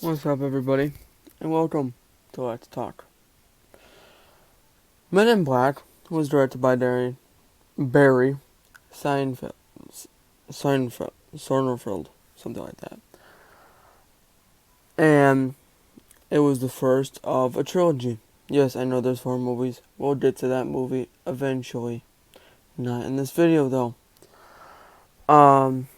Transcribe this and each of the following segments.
What's up, everybody, and welcome to Let's Talk. Men in Black was directed by Barry Seinfeld, Sonnenfeld, something like that, and it was the first of a trilogy. Yes, I know there's 4 movies. We'll get to that movie eventually. Not in this video, though. Um,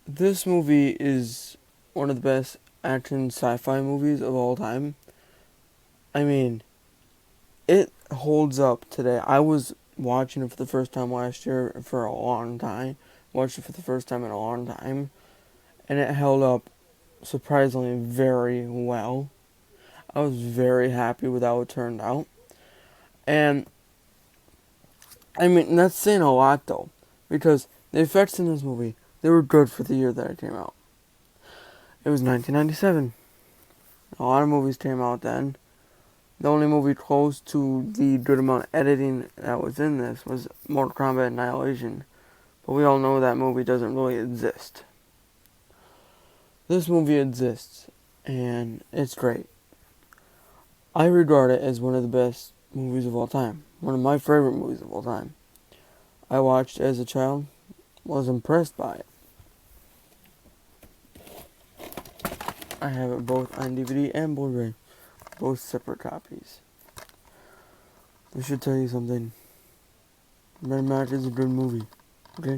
this movie is one of the best action sci-fi movies of all time. I mean, it holds up today. I was watching it for the first time last year for a long time. Watched it for the first time in a long time. And it held up surprisingly very well. I was very happy with how it turned out. And, I mean, that's saying a lot though. Because the effects in this movie, they were good for the year that it came out. It was 1997. A lot of movies came out then. The only movie close to the good amount of editing that was in this was Mortal Kombat Annihilation. But we all know that movie doesn't really exist. This movie exists, and it's great. I regard it as one of the best movies of all time. One of my favorite movies of all time. I watched it as a child, was impressed by it. I have it both on DVD and Blu-ray. Both separate copies. I should tell you something. Red Mac is a good movie. Okay?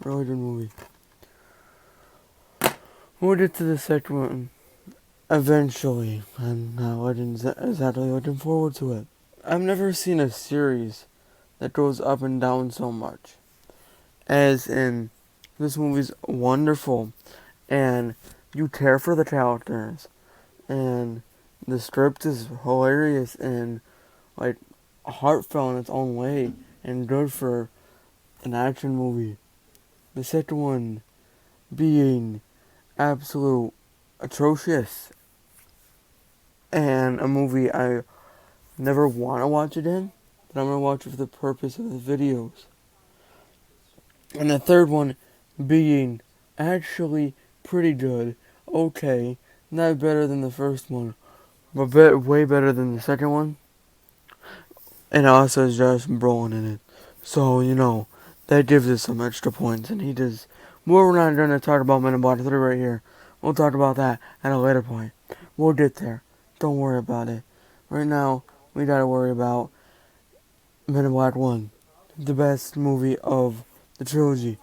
Really good movie. We'll get to the second one eventually. I'm not exactly looking forward to it. I've never seen a series that goes up and down so much. As in, this movie's wonderful. And you care for the characters. And the script is hilarious and like heartfelt in its own way and good for an action movie. The second one being absolute atrocious and a movie I never want to watch again, but I'm going to watch it for the purpose of the videos. And the third one being actually pretty good, okay, not better than the first one, but way better than the second one. And also has Josh Brolin in it. So, that gives us some extra points. And he does. We're not going to talk about Men in Black 3 right here. We'll talk about that at a later point. We'll get there. Don't worry about it. Right now, we got to worry about Men in Black 1. The best movie of the trilogy.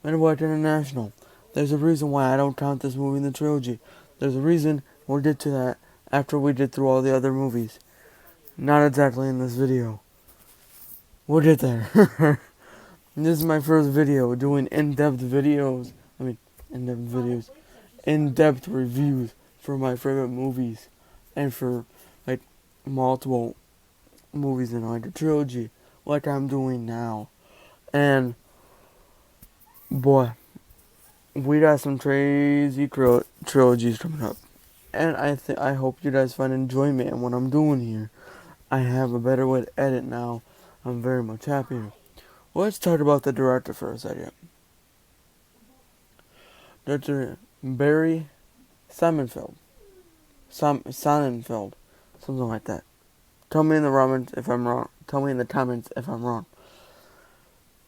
Men in Black International. There's a reason why I don't count this movie in the trilogy. There's a reason. We'll get to that after we get through all the other movies. Not exactly in this video. We'll get there. This is my first video doing in-depth videos. In-depth reviews for my favorite movies. And for, like, multiple movies in, like, a trilogy. Like I'm doing now. And, boy, we got some crazy trilogies coming up. And I hope you guys find enjoyment in what I'm doing here. I have a better way to edit now. I'm very much happier. Let's talk about the director for a second. Director Barry Sonnenfeld. Sonnenfeld. Something like that. Tell me in the comments if I'm wrong. Tell me in the comments if I'm wrong.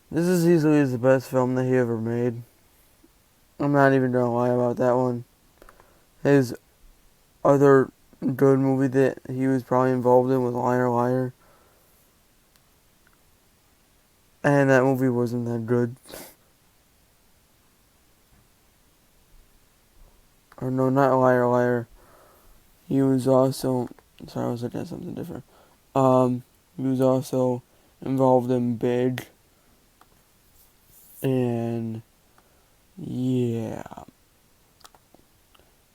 This is easily the best film that he ever made. I'm not even gonna lie about that one. His other good movie that he was probably involved in was Liar Liar. And that movie wasn't that good. Or no, not Liar Liar. He was also... Sorry, I was looking at something different. He was also involved in Big. And... yeah.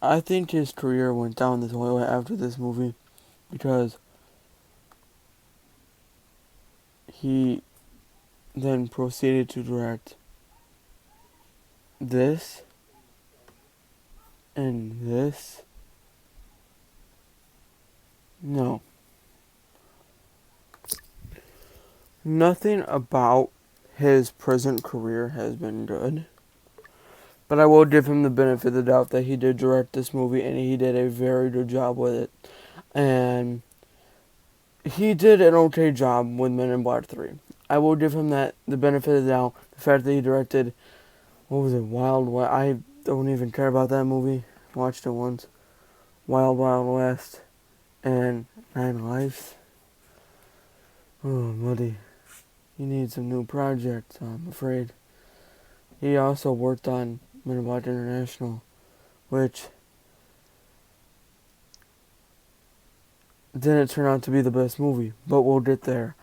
I think his career went down the toilet after this movie. Because... he then proceeded to direct... this... and this... No. Nothing about his present career has been good. But I will give him the benefit of the doubt that he did direct this movie and he did a very good job with it. And he did an okay job with Men in Black 3. I will give him that, the benefit of the doubt. The fact that he directed, what was it, Wild West? I don't even care about that movie. Watched it once. Wild Wild West and Nine Lives. Oh, buddy. He needs some new projects, I'm afraid. He also worked on Men in Black International, which didn't turn out to be the best movie, but we'll get there.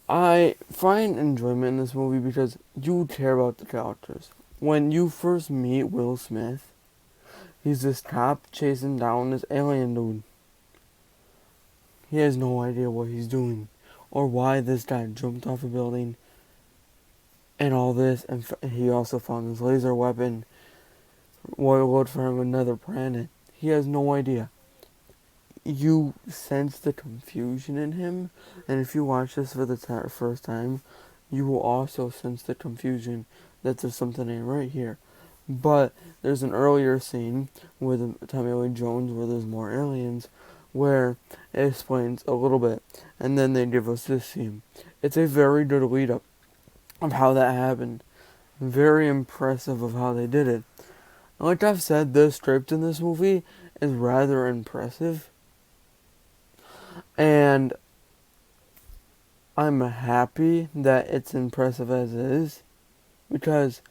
I find enjoyment in this movie because you care about the characters. When you first meet Will Smith, he's this cop chasing down this alien dude. He has no idea what he's doing or why this guy jumped off a building and all this, and he also found this laser weapon. What looked for him another planet. He has no idea. You sense the confusion in him, and if you watch this for the first time, you will also sense the confusion that there's something ain't right here. But there's an earlier scene with Tommy Lee Jones where there's more aliens, where it explains a little bit, and then they give us this scene. It's a very good lead up of how that happened. Very impressive of how they did it. Like I've said, the script in this movie is rather impressive. And I'm happy that it's impressive as it is. Because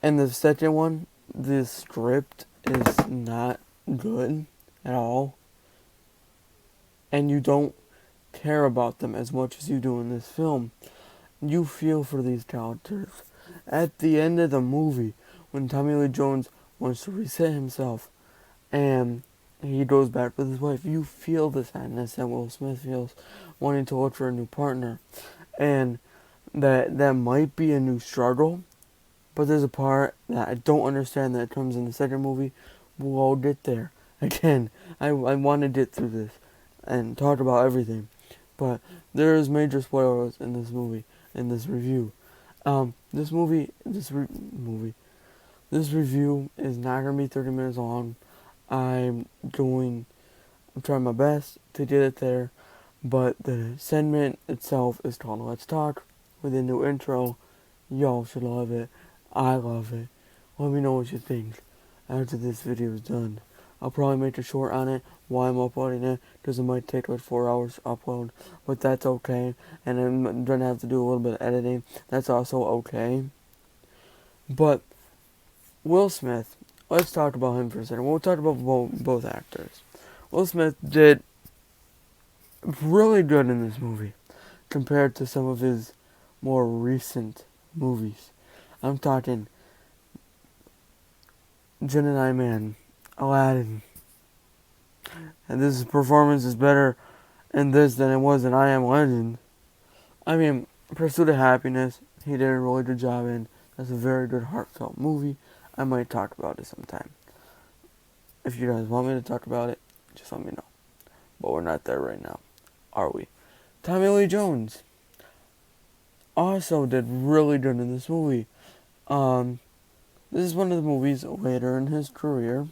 in the second one, the script is not good at all. And you don't care about them as much as you do in this film. You feel for these characters. At the end of the movie, when Tommy Lee Jones wants to reset himself and he goes back with his wife, you feel the sadness that Will Smith feels wanting to look for a new partner. And that might be a new struggle, but there's a part that I don't understand that comes in the second movie. We'll get there. Again, I want to get through this and talk about everything. But there's major spoilers in this movie, in this review. This review is not going to be 30 minutes long. I'm trying my best to get it there, but the segment itself is called Let's Talk with a new intro. Y'all should love it. I love it. Let me know what you think after this video is done. I'll probably make a short on it while I'm uploading it, because it might take like 4 hours to upload, but that's okay. And I'm gonna have to do a little bit of editing. That's also okay. But Will Smith, let's talk about him for a second. We'll talk about both actors. Will Smith did really good in this movie compared to some of his more recent movies. I'm talking Gemini Man, Aladdin. And this performance is better in this than it was in I Am Legend. I mean, Pursuit of Happiness, he did a really good job in. That's a very good heartfelt movie. I might talk about it sometime. If you guys want me to talk about it, just let me know. But we're not there right now, are we? Tommy Lee Jones also did really good in this movie. This is one of the movies later in his career.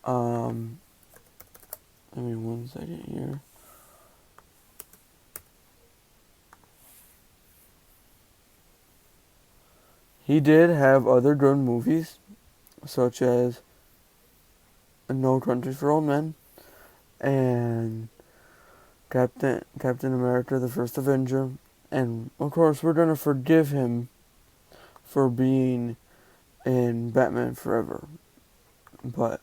Give me 1 second here. He did have other good movies, such as No Country for Old Men and Captain America: The First Avenger, and of course we're gonna forgive him for being in Batman Forever. But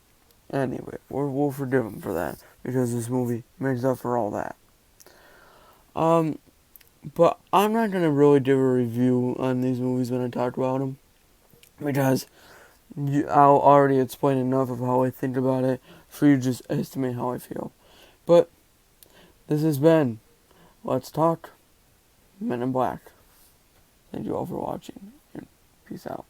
anyway, we'll forgive him for that because this movie makes up for all that. But I'm not gonna really give a review on these movies when I talk about them, because I'll already explain enough of how I think about it for you to just estimate how I feel. But this has been Let's Talk Men in Black. Thank you all for watching, and peace out.